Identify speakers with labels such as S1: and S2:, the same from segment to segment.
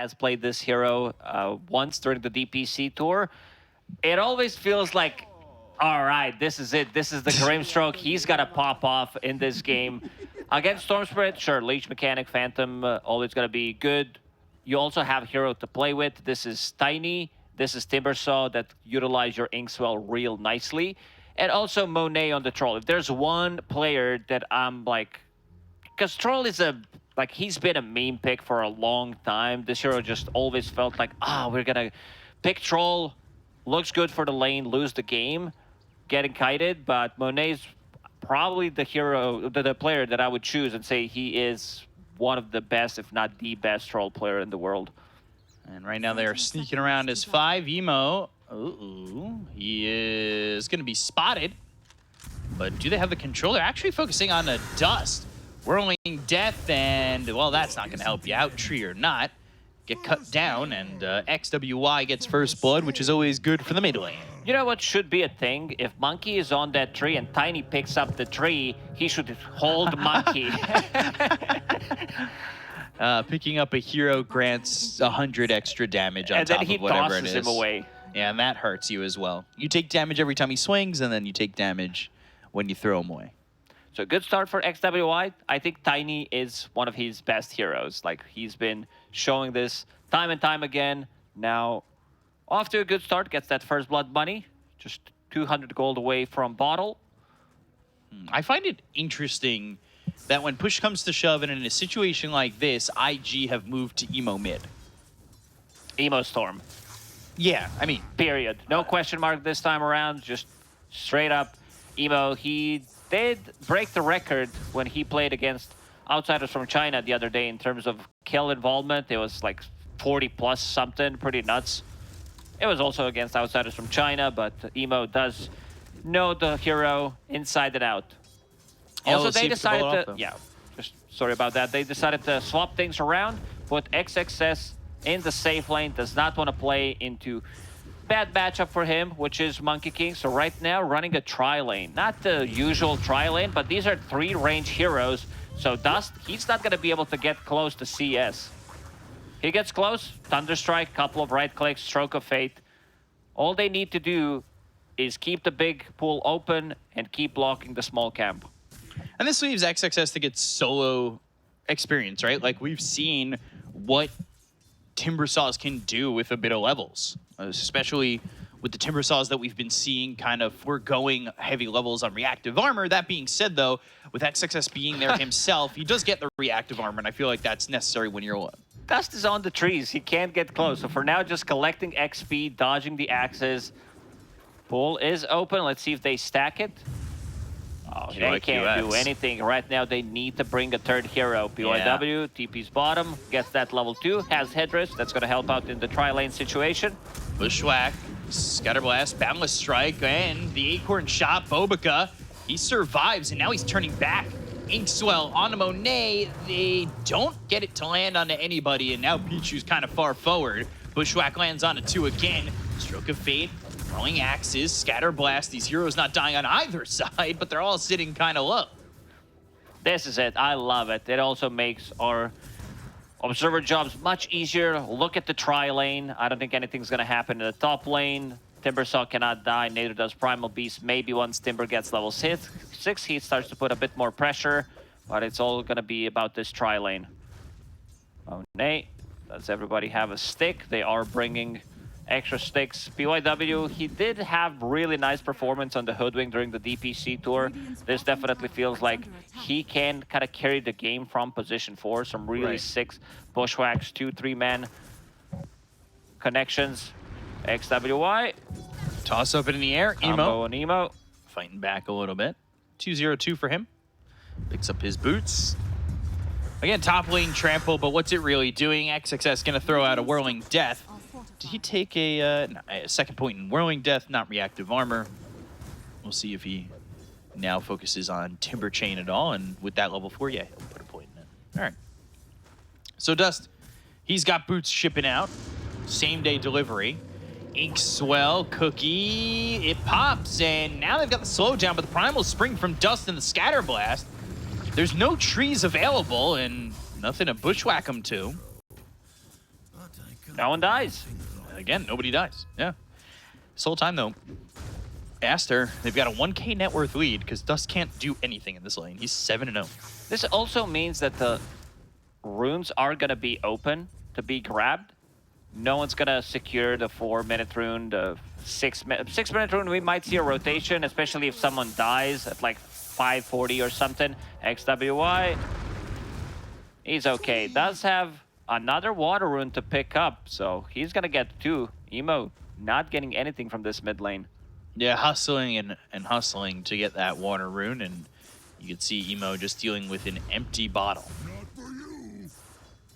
S1: has played this hero once during the DPC tour. It always feels like, all right, this is it. This is the Grim Stroke. He's got to pop off in this game. Against Storm Spirit, sure, Leech Mechanic, Phantom, always going to be good. You also have hero to play with. This is Tiny. This is Timbersaw that utilize your Inkswell real nicely. And also Monet on the Troll. If there's one player that I'm like... Because Troll is he's been a meme pick for a long time. This hero just always felt like, we're going to pick Troll. Looks good for the lane, lose the game, getting kited. But Monet's probably the hero, the player that I would choose and say he is one of the best, if not the best Troll player in the world.
S2: And right now they're sneaking around as 5. Emo, he is going to be spotted. But do they have the control? They're actually focusing on a Dust. Whirling Death, and, well, that's not going to help you out, tree or not. Get cut down, and XWY gets first blood, which is always good for the mid lane.
S1: You know what should be a thing? If Monkey is on that tree and Tiny picks up the tree, he should hold Monkey.
S2: Picking up a hero grants 100 extra damage on top of whatever it is.
S1: And then he tosses him away.
S2: Yeah, and that hurts you as well. You take damage every time he swings, and then you take damage when you throw him away.
S1: So good start for XWY. I think Tiny is one of his best heroes. Like, he's been showing this time and time again. Now, off to a good start. Gets that first blood money. Just 200 gold away from Bottle.
S2: I find it interesting that when push comes to shove and in a situation like this, IG have moved to Emo mid.
S1: Emo Storm.
S2: Yeah, I mean...
S1: Period. No question mark this time around. Just straight up Emo. He did break the record when he played against outsiders from China the other day in terms of kill involvement. It was like 40 plus something, pretty nuts. It was also against outsiders from China, but Emo does know the hero inside and out. Also, they decided to... Yeah, just sorry about that. They decided to swap things around, put XXS in the safe lane, does not want to play into bad matchup for him, which is Monkey King. So right now, running a tri-lane. Not the usual tri-lane, but these are 3 range heroes. So Dust, he's not going to be able to get close to CS. He gets close, Thunderstrike, couple of right clicks, Stroke of Fate. All they need to do is keep the big pool open and keep blocking the small camp.
S2: And this leaves XXS to get solo experience, right? Like, we've seen what Timbersaws can do with a bit of levels, especially with the Timbersaws that we've been seeing kind of foregoing heavy levels on reactive armor. That being said, though, with XXS being there himself, he does get the reactive armor, and I feel like that's necessary when you're...
S1: Dust is on the trees. He can't get close. So for now, just collecting XP, dodging the axes. Pool is open. Let's see if they stack it. Oh, they can't do anything. Right now, they need to bring a third hero. PYW, TP's bottom, gets that level 2, has headrest. That's going to help out in the tri-lane situation.
S2: Bushwhack, Scatterblast, Boundless Strike, and the Acorn Shot, Bobica. He survives, and now he's turning back. Inkswell onto Monet. They don't get it to land onto anybody, and now Pichu's kind of far forward. Bushwhack lands onto 2 again. Stroke of Fate. Throwing axes, Scatterblast. These heroes not dying on either side, but they're all sitting kind of low.
S1: This is it. I love it. It also makes our observer jobs much easier. Look at the tri-lane. I don't think anything's going to happen in the top lane. Timbersaw cannot die. Neither does Primal Beast. Maybe once Timber gets level 6, he starts to put a bit more pressure, but it's all going to be about this tri-lane. Oh, nay. Does everybody have a stick? They are bringing extra sticks. PYW, he did have really nice performance on the Hoodwink during the DPC tour. This definitely feels like he can kind of carry the game from position 4. Some really sick bushwhacks, 2-3 man connections. XWY.
S2: Toss up in the air.
S1: Combo and Emo.
S2: Fighting back a little bit. 2-0-2 for him. Picks up his boots. Again, top lane trample, but what's it really doing? XXS going to throw out a Whirling Death. Did he take a second point in Whirling Death, not reactive armor? We'll see if he now focuses on Timber Chain at all, and with that level 4, yeah, he'll put a point in it. All right. So Dust, he's got boots shipping out. Same day delivery. Inkswell, Cookie, it pops, and now they've got the slowdown, but the Primal Spring from Dust and the Scatterblast. There's no trees available, and nothing to bushwhack them to.
S1: No one dies.
S2: Again, nobody dies. Yeah. This whole time, though, Aster, they've got a 1K net worth lead because Dust can't do anything in this lane. He's 7-0.
S1: This also means that the runes are going to be open to be grabbed. No one's going to secure the 4-minute rune, the 6-minute rune. We might see a rotation, especially if someone dies at like 540 or something. XWY, he's okay. Does have another water rune to pick up, so he's going to get 2. Emo not getting anything from this mid lane.
S2: Yeah, hustling and hustling to get that water rune, and you can see Emo just dealing with an empty bottle.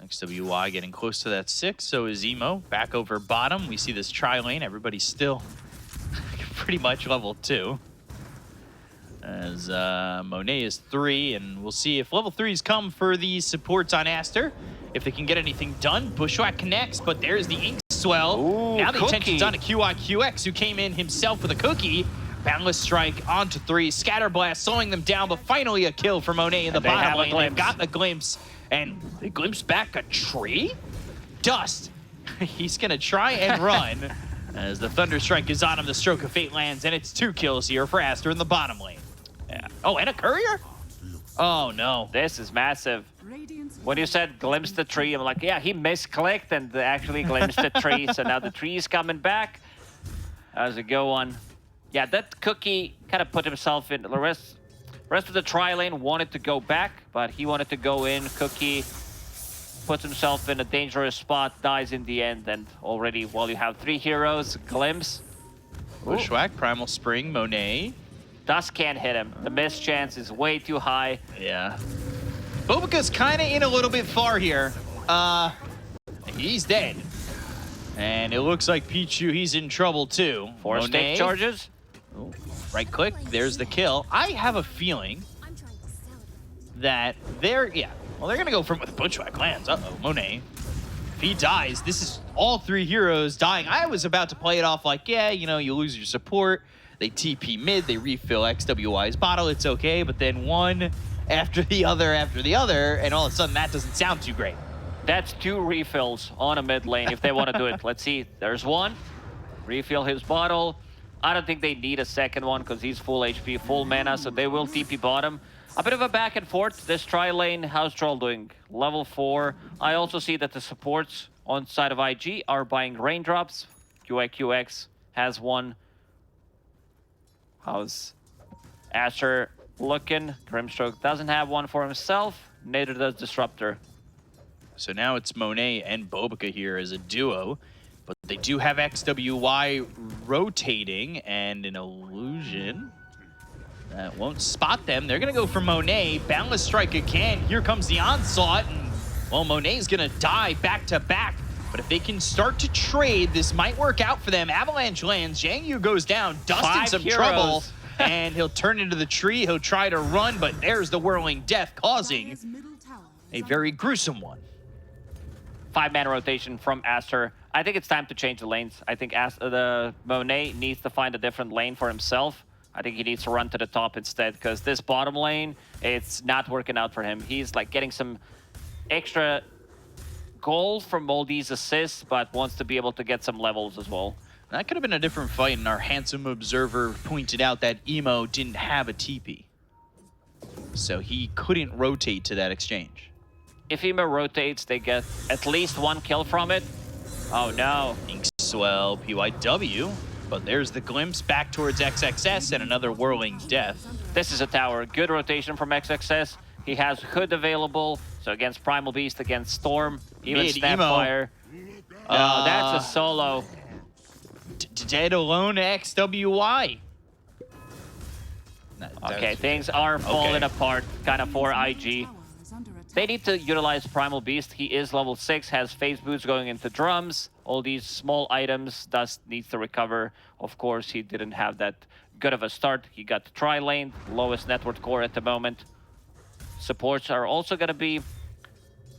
S2: XWY getting close to that 6, so is Emo. Back over bottom, we see this tri-lane. Everybody's still pretty much level 2. As Monet is 3, and we'll see if level 3s come for the supports on Aster. If they can get anything done, Bushwhack connects, but there's the Ink Swell.
S1: Ooh,
S2: now the
S1: cookie.
S2: attention's on to QIQX, who came in himself with a cookie. Boundless Strike onto 3. Scatterblast slowing them down, but finally a kill for Monet in the bottom lane. They've got the glimpse, and they glimpse back a tree? Dust. He's going to try and run. As the Thunder Strike is on him, the Stroke of Fate lands, and it's 2 kills here for Aster in the bottom lane. Yeah. Oh, and a courier? Oh, no.
S1: This is massive. When you said glimpse the tree, I'm like, yeah, he misclicked and actually glimpsed the tree. So now the tree is coming back. How's it go on? Yeah, that cookie kind of put himself in. The rest of the tri-lane wanted to go back, but he wanted to go in. Cookie puts himself in a dangerous spot, dies in the end, and already, well, you have 3 heroes. Glimpse.
S2: Bushwhack, Primal Spring, Monet.
S1: Dust can't hit him. The miss chance is way too high.
S2: Yeah. Bobica's kind of in a little bit far here. He's dead. And it looks like Pichu, he's in trouble too.
S1: 4 stick charges.
S2: Oh, right click, there's the kill. I have a feeling that they're gonna go from with Bushwhack lands. Uh-oh, Monet. If he dies, this is all 3 heroes dying. I was about to play it off like, yeah, you know, you lose your support. They TP mid, they refill XWY's bottle, it's okay, but then one after the other, and all of a sudden that doesn't sound too great.
S1: That's 2 refills on a mid lane if they want to do it. Let's see, there's 1. Refill his bottle. I don't think they need a second one because he's full HP, full mana, so they will TP bottom. A bit of a back and forth. This tri-lane, how's Troll doing? Level 4. I also see that the supports on side of IG are buying raindrops. QIQX has 1. How's Aster looking? Grimstroke doesn't have 1 for himself. Neither does Disruptor.
S2: So now it's Monet and Bobica here as a duo, but they do have XWY rotating and an illusion that won't spot them. They're gonna go for Monet. Boundless Strike again. Here comes the onslaught, and well, Monet's gonna die back to back. But if they can start to trade, this might work out for them. Avalanche lands, Zhang Yu goes down, Dust in some trouble, and he'll turn into the tree. He'll try to run, but there's the Whirling Death, causing a very gruesome one.
S1: 5-man rotation from Aster. I think it's time to change the lanes. I think the Monet needs to find a different lane for himself. I think he needs to run to the top instead, because this bottom lane, it's not working out for him. He's like getting some extra gold from all these assists, but wants to be able to get some levels as well.
S2: That could have been a different fight, and our handsome observer pointed out that Emo didn't have a TP. So he couldn't rotate to that exchange.
S1: If Emo rotates, they get at least 1 kill from it. Oh no.
S2: Ink Swell, PYW, but there's the glimpse back towards XXS and another Whirling Death.
S1: This is a tower. Good rotation from XXS. He has Hood available, so against Primal Beast, against Storm, even Snapfire. Oh, that's a solo.
S2: Dead alone XWY.
S1: Okay, things are falling apart, kind of for IG. They need to utilize Primal Beast. He is level 6, has phase boots going into drums. All these small items, Dust needs to recover. Of course, he didn't have that good of a start. He got the tri-lane, lowest network core at the moment. Supports are also going to be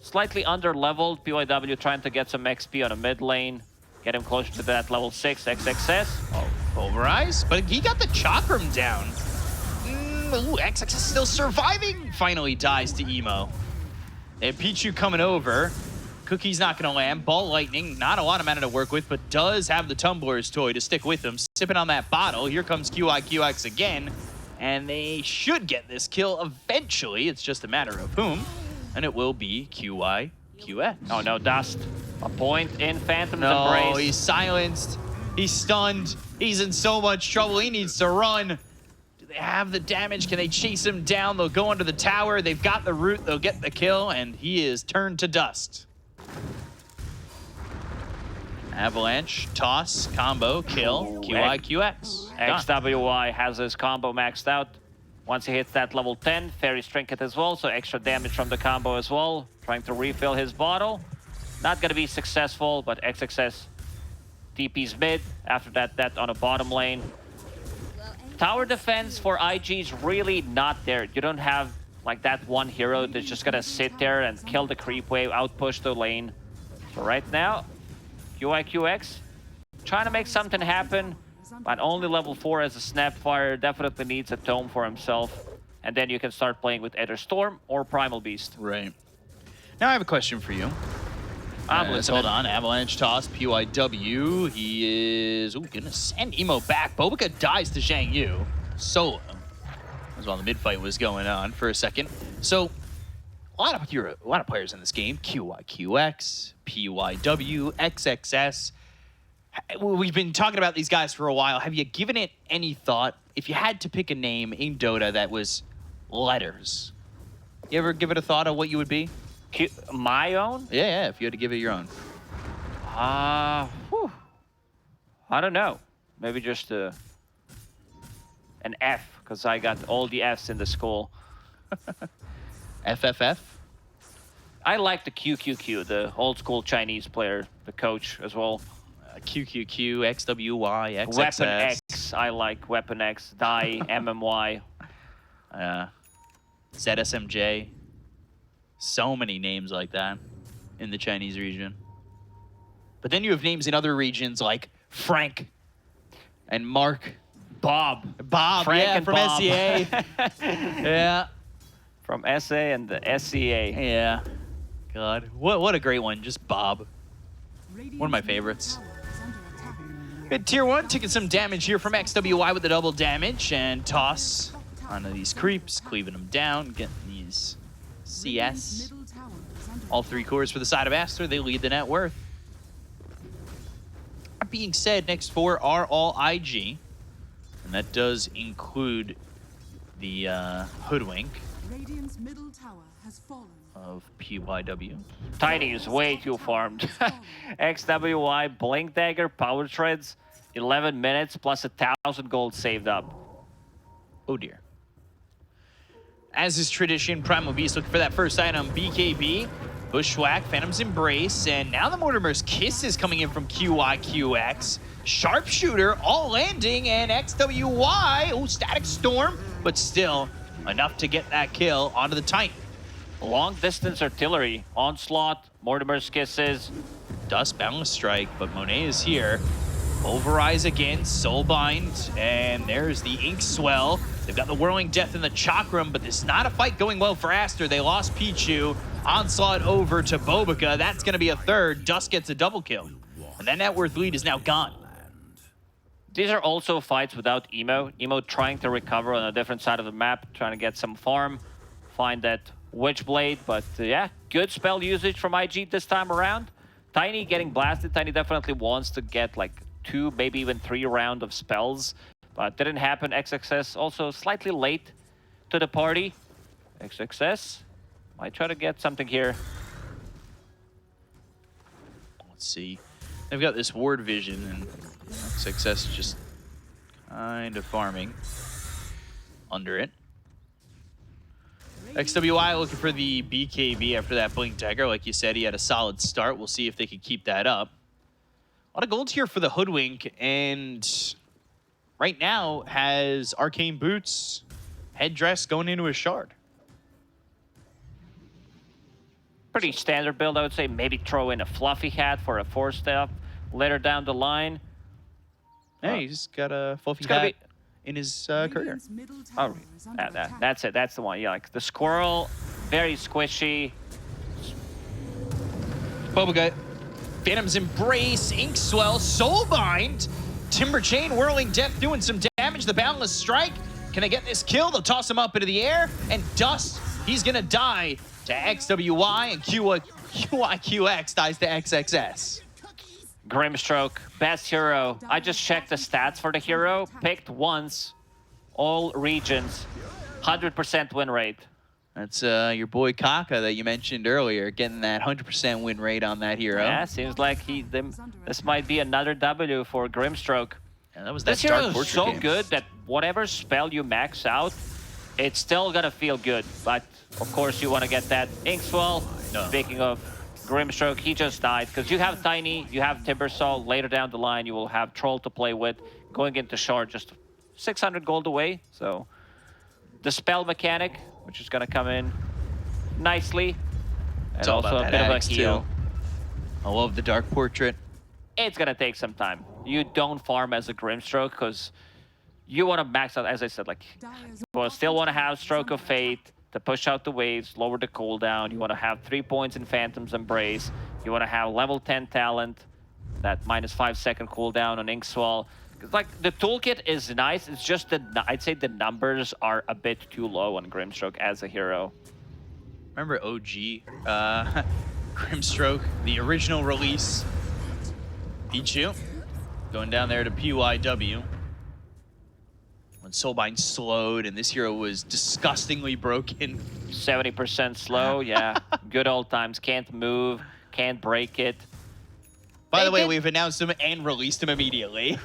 S1: slightly under-leveled. PYW trying to get some XP on a mid lane. Get him closer to that level 6 XXS.
S2: Oh, Pulverize, but he got the Chakram down. Ooh, XXS still surviving. Finally dies to Emo. And Pichu coming over. Cookie's not going to land. Ball Lightning, not a lot of mana to work with, but does have the Tumbler's toy to stick with him. Sipping on that bottle. Here comes QIQX again, and they should get this kill eventually. It's just a matter of whom, and it will be QIQX.
S1: Oh no, Dust. A point in Phantom's
S2: No,
S1: Embrace.
S2: he's silenced. He's stunned. He's in so much trouble. He needs to run. Do they have the damage? Can they chase him down? They'll go under the tower. They've got the root. They'll get the kill, and he is turned to dust. Avalanche, toss, combo, kill, QIQX.
S1: XWY has his combo maxed out. Once he hits that level 10, Fairy's Trinket as well, so extra damage from the combo as well. Trying to refill his bottle. Not going to be successful, but XXS TP's mid. After that on a bottom lane. Tower defense for IG is really not there. You don't have like that one hero that's just going to sit there and kill the creep wave, outpush the lane. So right now, QIQX trying to make something happen, but only level 4 as a Snapfire. Definitely needs a tome for himself. And then you can start playing with either Storm or Primal Beast.
S2: Right. Now I have a question for you. Hold on. Avalanche toss, PYW. He is gonna send Emo back. Bobica dies to Zhang Yu. Solo. As while the mid fight was going on for a second. So a lot of players in this game. QIQX, PYW, XXS. We've been talking about these guys for a while. Have you given it any thought? If you had to pick a name in Dota that was letters, you ever give it a thought of what you would be?
S1: My own?
S2: Yeah, if you had to give it your own.
S1: I don't know. Maybe just an F, because I got all the Fs in the school.
S2: FFF?
S1: I like the QQQ, the old school Chinese player, the coach as well.
S2: QQQ, XWY, XXS.
S1: Weapon X, I like Weapon X, Die, MMY.
S2: ZSMJ. So many names like that in the Chinese region. But then you have names in other regions like Frank and Mark.
S1: Bob,
S2: Frank, yeah,
S1: and
S2: from
S1: Bob.
S2: SEA. Yeah.
S1: From SA and the SEA.
S2: Yeah. God, what a great one. Just Bob. One of my favorites. Good tier 1, taking some damage here from XWY with the double damage and toss onto these creeps, cleaving them down, getting these CS. All 3 cores for the side of Aster. They lead the net worth. That being said, next 4 are all IG. And that does include the Hoodwink of PYW.
S1: Tiny is way too farmed. XWY, Blink Dagger, Power Treads, 11 minutes plus 1,000 gold saved up.
S2: Oh dear. As is tradition, Primal Beast looking for that first item. BKB, Bushwhack, Phantom's Embrace, and now the Mortimer's Kiss is coming in from QIQX. Sharpshooter, all landing, and XWY, Static Storm, but still enough to get that kill onto the Titan.
S1: Long distance artillery, Onslaught, Mortimer's Kisses.
S2: Dust, Boundless Strike, but Monet is here. Pulverize again, Soulbind, and there's the Ink Swell. They've got the Whirling Death in the Chakram, but this is not a fight going well for Aster. They lost Pichu. Onslaught over to Bobica. That's going to be a third. Dust gets a double kill. And that net worth lead is now gone.
S1: These are also fights without Emo. Emo trying to recover on a different side of the map, trying to get some farm, find that Witchblade. But yeah, good spell usage from IG this time around. Tiny getting blasted. Tiny definitely wants to get like 2, maybe even 3 rounds of spells. But didn't happen. XXS also slightly late to the party. XXS might try to get something here.
S2: Let's see. They've got this ward vision, and XXS just kind of farming under it. XWI looking for the BKB after that Blink Dagger. Like you said, he had a solid start. We'll see if they can keep that up. A lot of gold here for the Hoodwink, and right now has Arcane Boots, Headdress going into a Shard.
S1: Pretty standard build, I would say. Maybe throw in a Fluffy Hat for a 4-step later down the line.
S2: Hey, he's got a Fluffy Hat in his career.
S1: Oh, that's it. That's the one. Yeah, like the squirrel, very squishy.
S2: Bobaga, Phantom's Embrace, Inkswell, Soulbind, Timber Chain, Whirling Death doing some damage. The Boundless Strike. Can they get this kill? They'll toss him up into the air. And Dust, he's going to die to XWY, and QYQX dies to XXS.
S1: Grimstroke, best hero. I just checked the stats for the hero. Picked once, all regions, 100% win rate.
S2: That's your boy Kaka that you mentioned earlier, getting that 100% win rate on that hero.
S1: Yeah, seems like this might be another W for Grimstroke.
S2: Yeah, that was that
S1: This hero
S2: Dark
S1: is
S2: Portrait
S1: so
S2: game.
S1: good that whatever spell you max out, it's still gonna feel good. But of course, you want to get that Inkswell.
S2: No.
S1: Speaking of Grimstroke, he just died because you have Tiny, you have Timbersaw. Later down the line, you will have Troll to play with. Going into Shard, just 600 gold away. So the spell mechanic, which is gonna come in nicely, and
S2: all
S1: also
S2: about
S1: a
S2: that
S1: bit of a
S2: axe,
S1: heal.
S2: too. I love the Dark Portrait.
S1: It's gonna take some time. You don't farm as a Grimstroke because you want to max out, as I said, like, you still want to have Stroke of Fate to push out the waves, lower the cooldown. You want to have 3 points in Phantom's Embrace. You want to have level 10 talent, that -5 second cooldown on Inkswell. Like, the toolkit is nice. It's just that I'd say the numbers are a bit too low on Grimstroke as a hero.
S2: Remember OG Grimstroke, the original release. Pichu going down there to PYW. When Soulbind slowed and this hero was disgustingly broken.
S1: 70% slow, yeah. Good old times. Can't move, can't break it.
S2: By the way, we've announced him and released him immediately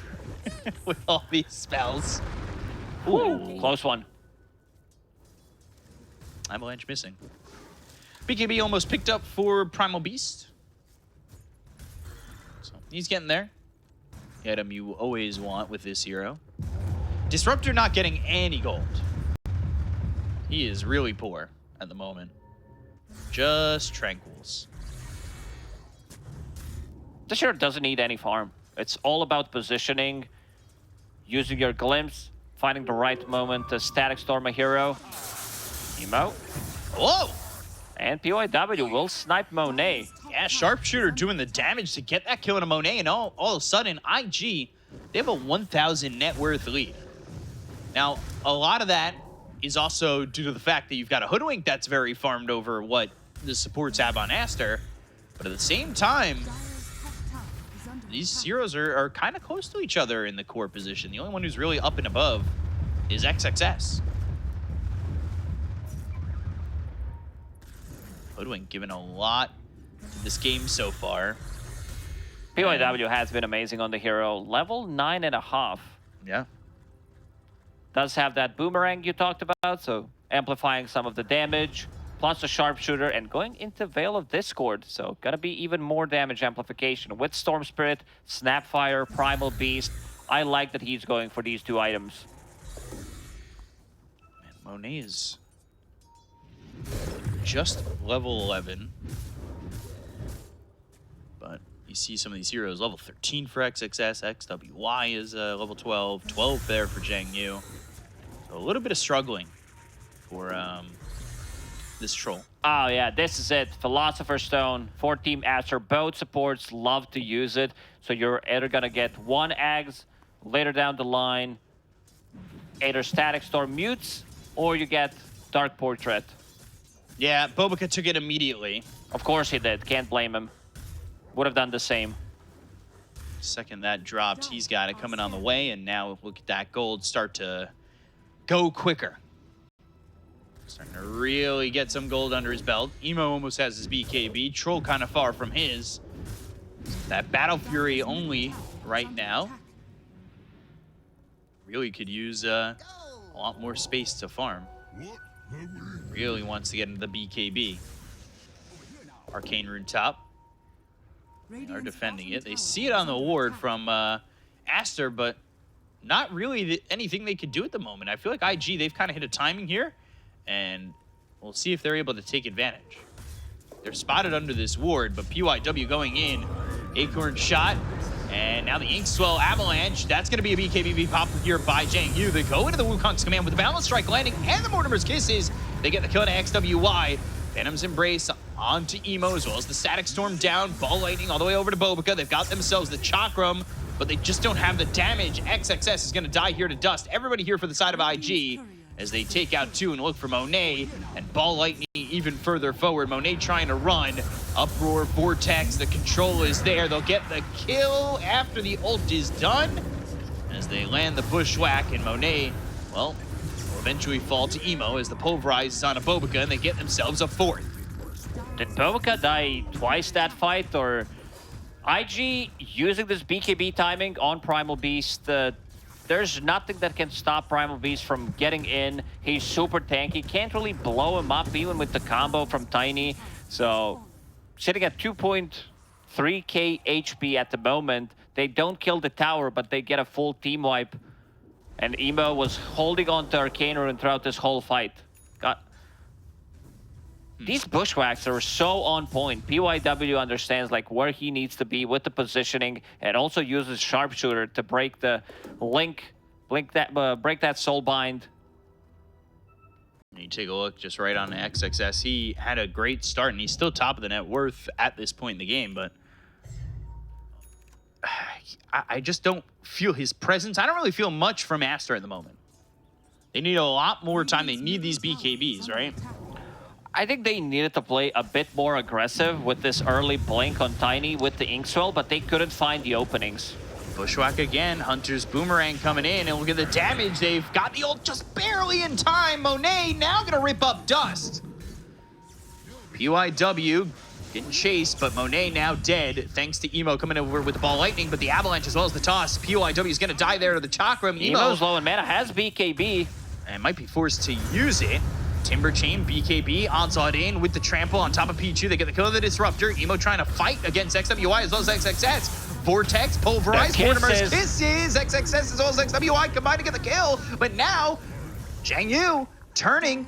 S2: with all these spells.
S1: Ooh, close one.
S2: Avalanche missing. BKB almost picked up for Primal Beast. So he's getting there. The item you always want with this hero. Disruptor not getting any gold. He is really poor at the moment. Just Tranquils.
S1: This hero doesn't need any farm. It's all about positioning, using your glimpse, finding the right moment to static storm a hero. Emo.
S2: Whoa!
S1: And PYW will snipe Monet.
S2: Yeah, Sharpshooter doing the damage to get that kill on a Monet, and all of a sudden, IG, they have a 1,000 net worth lead. Now, a lot of that is also due to the fact that you've got a Hoodwink that's very farmed over what the supports have on Aster, but at the same time, these heroes are kind of close to each other in the core position. The only one who's really up and above is XXS. Hoodwink given a lot to this game so far.
S1: PYW has been amazing on the hero. Level 9.5.
S2: Yeah.
S1: Does have that boomerang you talked about, so amplifying some of the damage, plus a sharpshooter, and going into Veil of Discord, so gonna be even more damage amplification with Storm Spirit, Snapfire, Primal Beast. I like that he's going for these 2 items.
S2: Man, Monet is just level 11. But you see some of these heroes, level 13 for XXS, XWY is level 12, 12 there for Zhang Yu. So a little bit of struggling for this troll.
S1: Oh yeah, this is it. Philosopher's Stone for Team Aster. Both supports love to use it, so you're either gonna get 1 Ags later down the line, either Static Storm mutes, or you get Dark Portrait.
S2: Yeah, Bobaca took it immediately.
S1: Of course he did, can't blame him. Would have done the same.
S2: Second that dropped, he's got it coming on the way, and now look at that gold start to go quicker. Starting to really get some gold under his belt. Emo almost has his BKB. Troll kind of far from his. That Battle Fury only right now. Really could use a lot more space to farm. Really wants to get into the BKB. Arcane Rune top. They are defending it. They see it on the ward from Aster, but not really anything they could do at the moment. I feel like IG, they've kind of hit a timing here, and we'll see if they're able to take advantage. They're spotted under this ward, but PYW going in. Acorn shot, and now the Inkswell Avalanche. That's going to be a BKB pop here by Zhang Yu. They go into the Wukong's command with the Balance Strike landing and the Mortimer's Kisses. They get the kill to XWY. Venom's Embrace onto Emo, as well as the Static Storm down. Ball Lightning all the way over to Bobica. They've got themselves the Chakram, but they just don't have the damage. XXS is going to die here to dust. Everybody here for the side of IG as they take out 2 and look for Monet. And Ball Lightning even further forward. Monet trying to run. Uproar, Vortex, the control is there. They'll get the kill after the ult is done as they land the Bushwhack, and Monet, well, will eventually fall to Emo as the Pulverize is on a Bobica, and they get themselves a 4th.
S1: Did Bobica die twice that fight, or IG using this BKB timing on Primal Beast? There's nothing that can stop Primal Beast from getting in. He's super tanky, can't really blow him up even with the combo from Tiny. So sitting at 2.3k HP at the moment. They don't kill the tower, but they get a full team wipe. And Emo was holding on to Arcane Rune throughout this whole fight. These Bushwhacks are so on point. PYW understands like where he needs to be with the positioning, and also uses Sharpshooter to break the break that Soulbind.
S2: You take a look just right on XXS. He had a great start, and he's still top of the net worth at this point in the game, but I just don't feel his presence. I don't really feel much from Aster at the moment. They need a lot more time. They need these BKBs, right?
S1: I think they needed to play a bit more aggressive with this early blink on Tiny with the Inkswell, but they couldn't find the openings.
S2: Bushwhack again, Hunter's Boomerang coming in, and look at the damage. They've got the ult just barely in time. Monet now gonna rip up Dust. PYW getting chased, but Monet now dead, thanks to Emo coming over with the Ball Lightning, but the Avalanche as well as the toss. PYW is gonna die there to the Chakram.
S1: Emo's low in mana, has BKB.
S2: And might be forced to use it. Timber Chain, BKB, onslaught in with the trample on top of Pichu. They get the kill of the Disruptor. Emo trying to fight against XWI as well as XXS. Vortex, Pulverize, Mortimer's Kisses. XXS as well as XWI combined to get the kill. But now, Zhang Yu turning,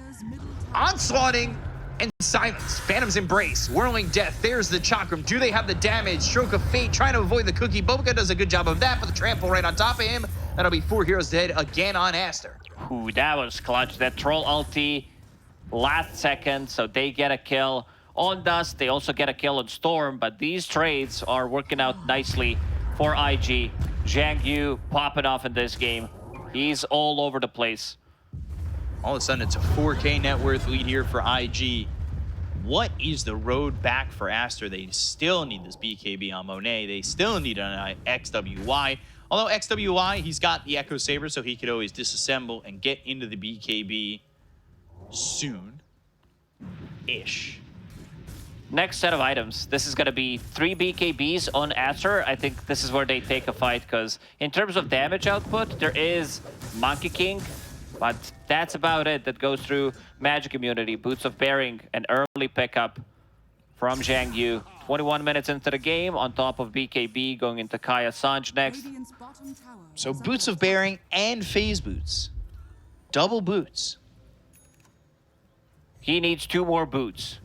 S2: onslaughting, and silence. Phantom's Embrace, Whirling Death. There's the Chakram. Do they have the damage? Stroke of Fate trying to avoid the cookie. Bobica does a good job of that, but the trample right on top of him. That'll be 4 heroes dead again on Aster.
S1: Ooh, that was clutch. That Troll ulti last second, so they get a kill on Dust. They also get a kill on Storm, but these trades are working out nicely for IG. Zhang Yu popping off in this game. He's all over the place.
S2: All of a sudden, it's a 4K net worth lead here for IG. What is the road back for Aster? They still need this BKB on Monet. They still need an XWI. Although XWI, he's got the Echo Saber, so he could always disassemble and get into the BKB soon-ish.
S1: Next set of items. This is going to be 3 BKBs on Aster. I think this is where they take a fight, because in terms of damage output, there is Monkey King, but that's about it. That goes through Magic Immunity, Boots of Bearing, an early pickup from Zhang Yu. 21 minutes into the game, on top of BKB, going into Kaya Sanj next.
S2: So Boots of Bearing and Phase Boots. Double boots.
S1: He needs 2 more boots,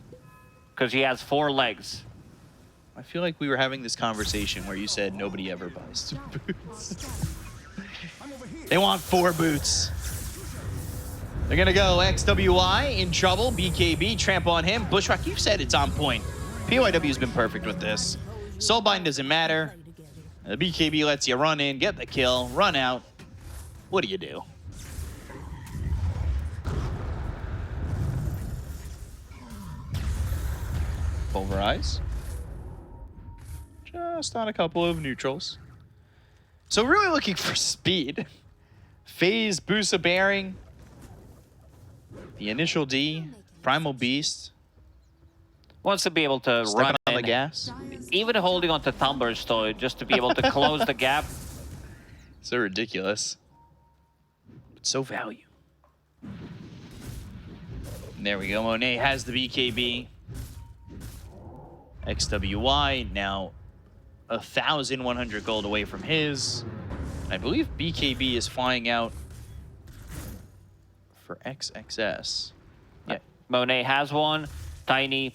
S1: because he has 4 legs.
S2: I feel like we were having this conversation where you said nobody ever buys 2 boots. They want 4 boots. They're gonna go XWI in trouble, BKB, trample on him. Bushwhack, you said it's on point. PYW's been perfect with this. Soulbind doesn't matter. The BKB lets you run in, get the kill, run out. What do you do? Pulverize. Just on a couple of neutrals. So really looking for speed. Phase, Boost of Bearing. The initial D, Primal Beast.
S1: Wants to be able to run
S2: on
S1: in.
S2: the gas.
S1: Even holding onto Tumblr's toy just to be able to close the gap.
S2: So ridiculous. But so value. And there we go. Monet has the BKB. XWI now 1,100 gold away from his. I believe BKB is flying out for XXS. Yeah.
S1: Monet has one. Tiny,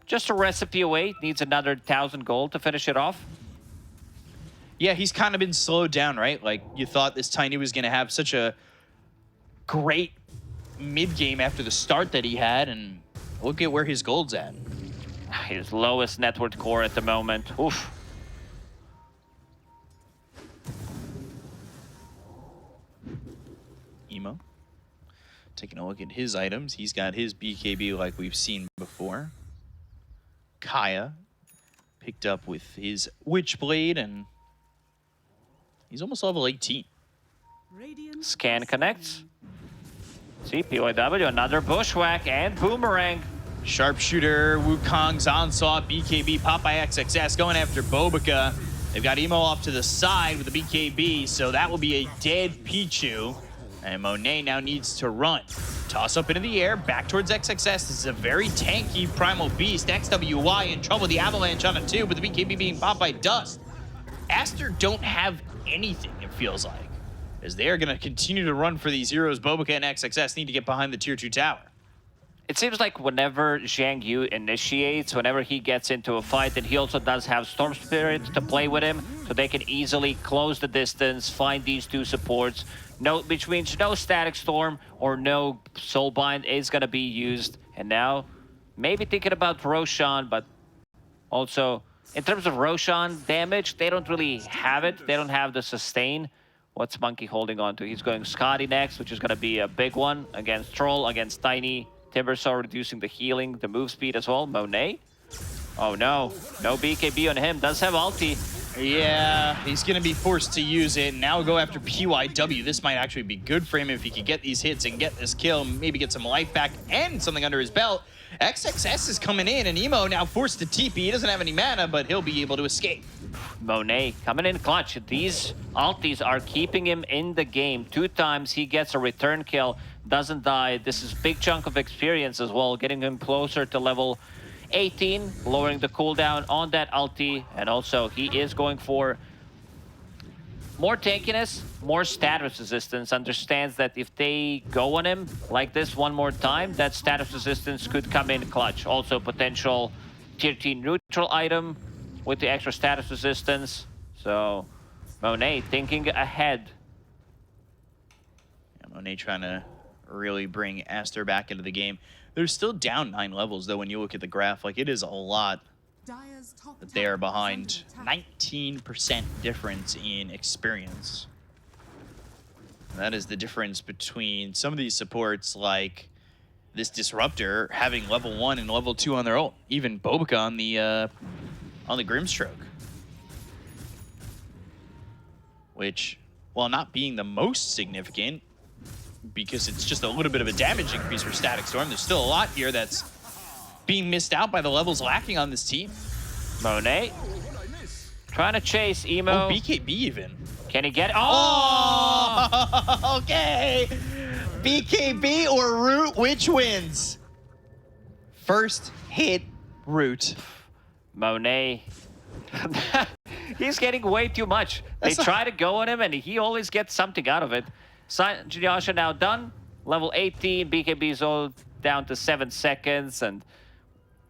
S1: just a recipe away. Needs another 1,000 gold to finish it off.
S2: Yeah, he's kind of been slowed down, right? Like, you thought this Tiny was going to have such a great mid-game after the start that he had, and Look at where his gold's at.
S1: His lowest net worth core at the moment. Oof.
S2: Emo. Taking a look at his items. He's got his BKB like we've seen before. Kaya picked up with his Witchblade, and he's almost level 18.
S1: Scan connects. See, PYW, another bushwhack and boomerang.
S2: Sharpshooter, Wukong's Onslaught, BKB, Popeye XXS going after Bobica. They've got Emo off to the side with the BKB, so that will be a dead Pichu. And Monet now needs to run. Toss up into the air, back towards XXS. This is a very tanky Primal Beast. XWY in trouble, the Avalanche on it too, but the BKB being popped by Dust. Aster don't have anything, it feels like, as they are going to continue to run for these heroes. Bobica and XXS need to get behind the tier 2 tower.
S1: It seems like whenever Zhang Yu initiates, whenever he gets into a fight, and he also does have Storm Spirit to play with him, so they can easily close the distance, find these two supports. No, which means no Static Storm or no Soulbind is going to be used. And now, maybe thinking about Roshan, but also, in terms of Roshan damage, they don't really have it. They don't have the sustain. What's Monkey holding on to? He's going Scotty next, which is going to be a big one against Troll, against Tiny. Timbersaw reducing the healing, the move speed as well. Monet. Oh no, no BKB on him. Does have ulti.
S2: Yeah, he's going to be forced to use it. Now go after PYW. This might actually be good for him if he could get these hits and get this kill, maybe get some life back and something under his belt. XXS is coming in, and Emo now forced to TP. He doesn't have any mana, but he'll be able to escape.
S1: Monet coming in clutch. These ultis are keeping him in the game. 2 times he gets a return kill, doesn't die. This is big chunk of experience as well, getting him closer to level 18, lowering the cooldown on that ulti. And also, he is going for more tankiness, more status resistance. Understands that if they go on him like this one more time, that status resistance could come in clutch. Also, potential tier 2 neutral item with the extra status resistance. So, Monet thinking ahead.
S2: Yeah, Monet trying to really bring Aster back into the game. They're still down 9 levels, though, when you look at the graph. Like, it is a lot that they are behind. 19% difference in experience. That is the difference between some of these supports, like this Disruptor having level 1 and level 2 on their ult. Even Bobica on the Grimstroke. Which, while not being the most significant, because it's just a little bit of a damage increase for Static Storm, there's still a lot here that's being missed out by the levels lacking on this team.
S1: Monet trying to chase Emo.
S2: Oh, BKB even.
S1: Can he get it? Oh!
S2: Okay. BKB or Root, which wins? First hit, Root.
S1: Monet. He's getting way too much. They try to go on him, and he always gets something out of it. Jinyasha now done. Level 18. BKB is all down to 7 seconds. And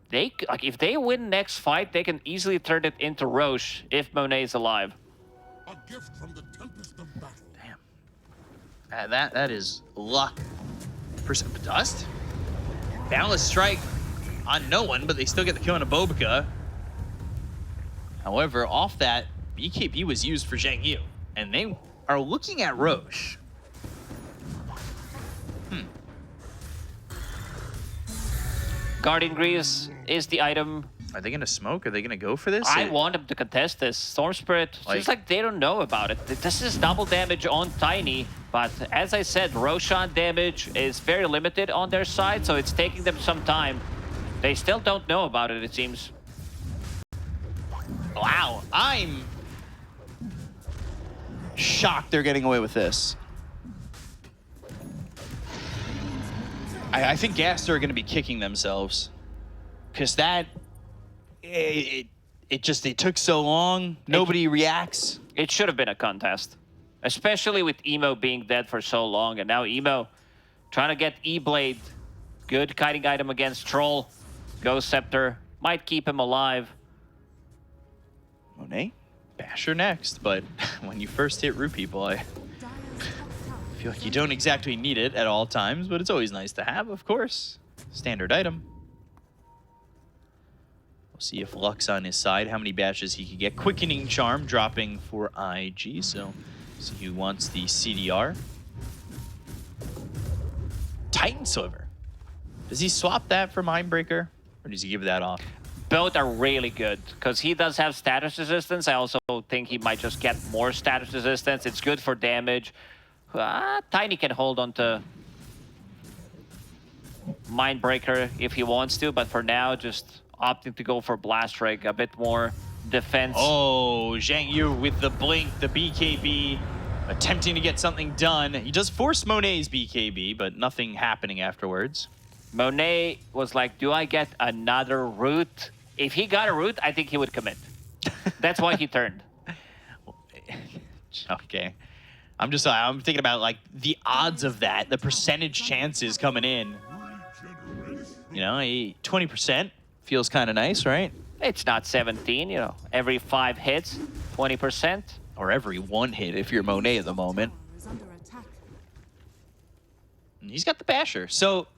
S1: they, like, if they win next fight, they can easily turn it into Roche if Monet is alive.
S3: A gift from the tempest of battle.
S2: Damn. That is luck. Dust? Boundless Strike on no one, but they still get the kill on a Bobica. However, off that, BKB was used for Zhang Yu, and they are looking at Roche.
S1: Guardian Greaves is the item.
S2: Are they going to smoke? Are they going to go for this?
S1: I want them to contest this. Storm Spirit, seems like they don't know about it. This is double damage on Tiny, but as I said, Roshan damage is very limited on their side, so it's taking them some time. They still don't know about it, it seems.
S2: Wow, I'm shocked they're getting away with this. I think Aster are going to be kicking themselves, because that it took so long. Nobody reacts.
S1: It should have been a contest, especially with Emo being dead for so long, and now Emo trying to get E-Blade, good kiting item against Troll. Ghost Scepter might keep him alive.
S2: Monet, Basher next, but when you first hit Root people, I feel like you don't exactly need it at all times, but it's always nice to have, of course. Standard item. See if luck's on his side, how many bashes he can get. Quickening Charm dropping for IG, so he wants the CDR. Titan Sliver. Does he swap that for Mindbreaker, or does he give that off?
S1: Both are really good, because he does have status resistance. I also think he might just get more status resistance. It's good for damage. Tiny can hold on to Mindbreaker if he wants to, but for now, just opting to go for Blast Rig, a bit more defense.
S2: Oh, Zhang Yu with the blink, the BKB, attempting to get something done. He does force Monet's BKB, but nothing happening afterwards.
S1: Monet was like, do I get another root? If he got a root, I think he would commit. That's why he turned.
S2: Okay. I'm thinking about like the odds of that, the percentage chances coming in. You know, 20% feels kind of nice, right?
S1: It's not 17, you know. Every 5 hits, 20%.
S2: Or every 1 hit if you're Monet at the moment. And he's got the basher. So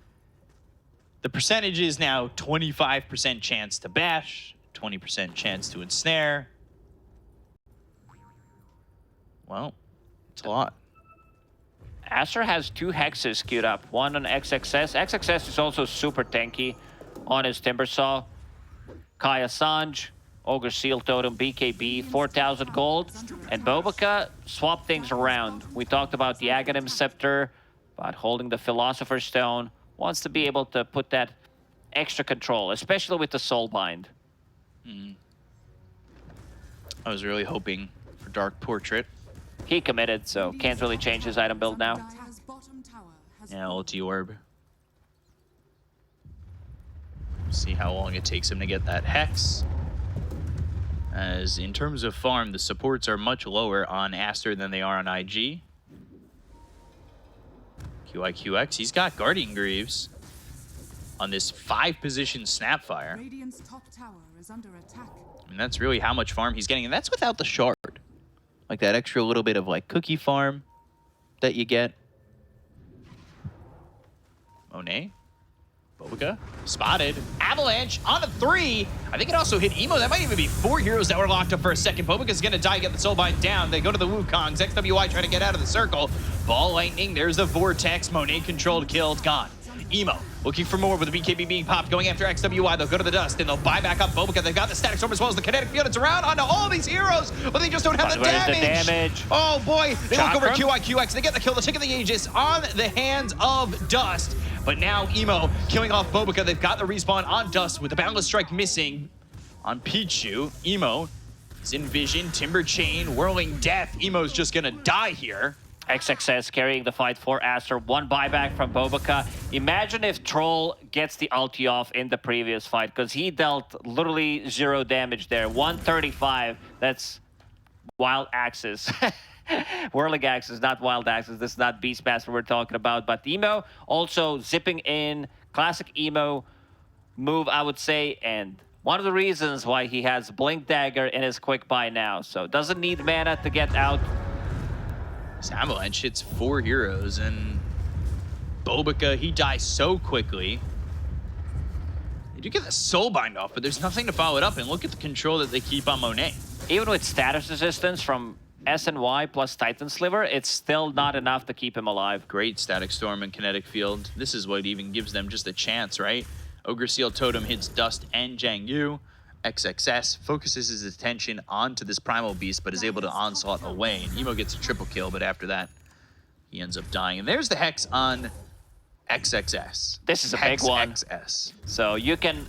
S2: the percentage is now 25% chance to bash, 20% chance to ensnare. Well, it's a lot.
S1: Aster has 2 hexes queued up, one on XXS. XXS is also super tanky on his Timbersaw. Kaya Sanj, Ogre Seal Totem, BKB, 4,000 gold. And Bobica swap things around. We talked about the Aghanim Scepter, but holding the Philosopher's Stone. Wants to be able to put that extra control, especially with the Soulbind.
S2: I was really hoping for Dark Portrait.
S1: He committed, so can't really change his item build now.
S2: Yeah, ulti orb. See how long it takes him to get that Hex. As in terms of farm, the supports are much lower on Aster than they are on IG. QIQX, he's got Guardian Greaves on this 5-position Snapfire.
S4: Radiant's top tower is under attack.
S2: And that's really how much farm he's getting, and that's without the shard. Like that extra little bit of like cookie farm that you get. Monet. Bobica. Spotted. Avalanche on a 3. I think it also hit Emo. That might even be 4 heroes that were locked up for a second. Bobica's going to die, get the Soulbind down. They go to the Wukongs. XWI trying to get out of the circle. Ball Lightning. There's the Vortex. Monet controlled, killed, gone. Emo looking for more with the BKB being popped, going after XWI. They'll go to the dust and they'll buy back up Bobica. They've got the static storm as well as the kinetic field. It's around onto all these heroes, but they just don't have the damage. Oh boy, they look over QIQX. They get the kill, the tick of the Aegis on the hands of Dust. But now Emo killing off Bobica. They've got the respawn on Dust with the Boundless Strike missing on Pichu. Emo is in vision, Timber Chain, Whirling Death. Emo's just gonna die here.
S1: XXS carrying the fight for Aster. 1 buyback from Bobica. Imagine if Troll gets the ulti off in the previous fight, because he dealt literally 0 damage there. 135. That's Wild Axes. Whirling Axes, not Wild Axes. This is not Beastmaster we're talking about. But Emo also zipping in. Classic Emo move, I would say. And one of the reasons why he has Blink Dagger in his quick buy now. So doesn't need mana to get out.
S2: Avalanche hits 4 heroes, and Bobica, he dies so quickly. They do get the Soulbind off, but there's nothing to follow it up, and look at the control that they keep on Monet.
S1: Even with status resistance from SNY plus Titan Sliver, it's still not enough to keep him alive.
S2: Great Static Storm and Kinetic Field. This is what even gives them just a chance, right? Ogre Seal Totem hits Dust and Zhang Yu. XXS focuses his attention onto this Primal Beast, but is able to onslaught away. And Emo gets a triple kill, but after that, he ends up dying. And there's the Hex on XXS.
S1: This is a big one.
S2: XS.
S1: So you can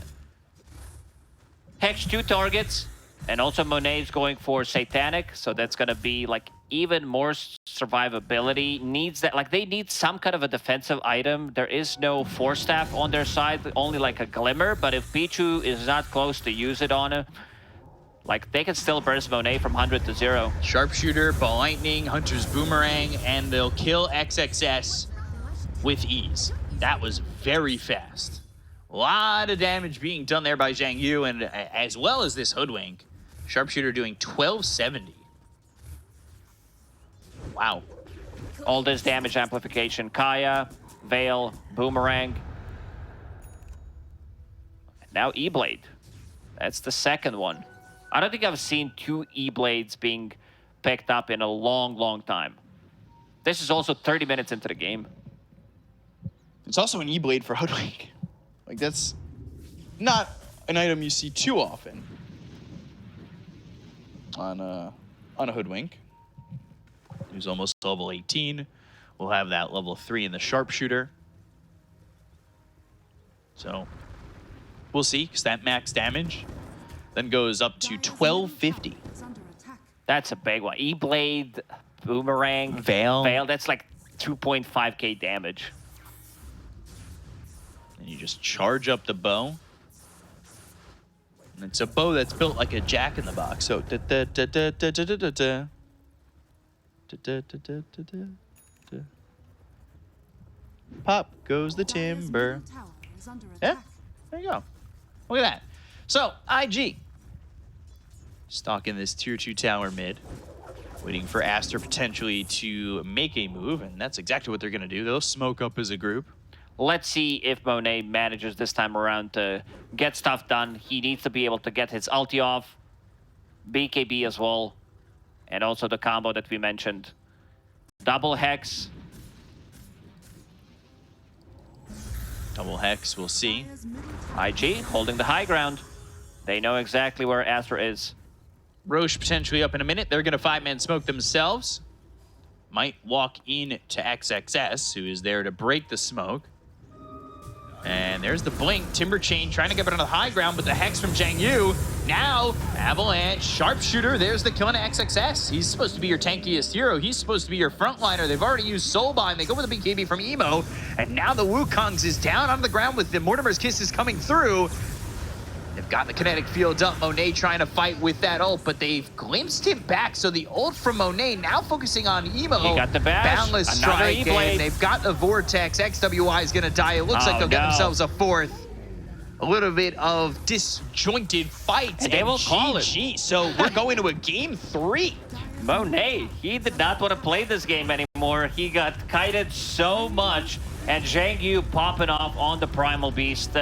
S1: Hex 2 targets, and also Monet's going for Satanic, so that's going to be like even more survivability. Needs that, like they need some kind of a defensive item. There is no Force Staff on their side, only like a Glimmer, but if Pichu is not close to use it on him, like they can still burst Monet from 100 to 0.
S2: Sharpshooter, Ball Lightning, Hunter's Boomerang, and they'll kill XXS with ease. That was very fast. A lot of damage being done there by Zhang Yu, and as well as this Hoodwink. Sharpshooter doing 1270. Wow.
S1: All this damage amplification. Kaya, Veil, Boomerang. And now E-Blade. That's the second one. I don't think I've seen 2 E-Blades being picked up in a long, long time. This is also 30 minutes into the game.
S2: It's also an E-Blade for Hoodwink. Like, that's not an item you see too often on a Hoodwink. Who's almost level 18. We'll have that level 3 in the Sharpshooter. So we'll see, because that max damage then goes up to 1250.
S4: Is under attack.
S1: That's a big one. E-Blade, Boomerang,
S2: Veil.
S1: That's like 2.5k damage.
S2: And you just charge up the bow. And it's a bow that's built like a jack-in-the-box. So pop goes the timber.
S4: Dire's middle tower is under
S2: Yeah,
S4: attack.
S2: there you go. Look at that. So, IG. Stalking this tier 2 tower mid. Waiting for Aster potentially to make a move, and that's exactly what they're going to do. They'll smoke up as a group.
S1: Let's see if Monet manages this time around to get stuff done. He needs to be able to get his ulti off, BKB as well, and also the combo that we mentioned. Double Hex.
S2: Double Hex, we'll see.
S4: Dire's middle tower
S1: IG holding the high ground. They know exactly where Aster is.
S2: Roche potentially up in a minute. They're going to 5-man smoke themselves. Might walk in to XXS, who is there to break the smoke. And there's the blink. Timber Chain trying to get it on the high ground, but the Hex from Zhang Yu. Now, Avalanche, Sharpshooter. There's the kill on XXS. He's supposed to be your tankiest hero. He's supposed to be your frontliner. They've already used Soulbind. They go with the BKB from Emo. And now the Wukongs is down on the ground with the Mortimer's Kisses coming through. They've got the kinetic field up. Monet trying to fight with that ult, but they've glimpsed him back. So the ult from Monet now focusing on Emo.
S1: He got the bash.
S2: Boundless
S1: Another
S2: strike,
S1: E-Blade.
S2: and they've got the Vortex. XWI is going to die. It looks like
S1: Oh,
S2: they'll get
S1: no.
S2: themselves a 4th. A little bit of disjointed fight.
S1: And they will call it.
S2: GG. So we're going to a game 3.
S1: Monet, he did not want to play this game anymore. He got kited so much, and Zhang Yu popping off on the Primal Beast.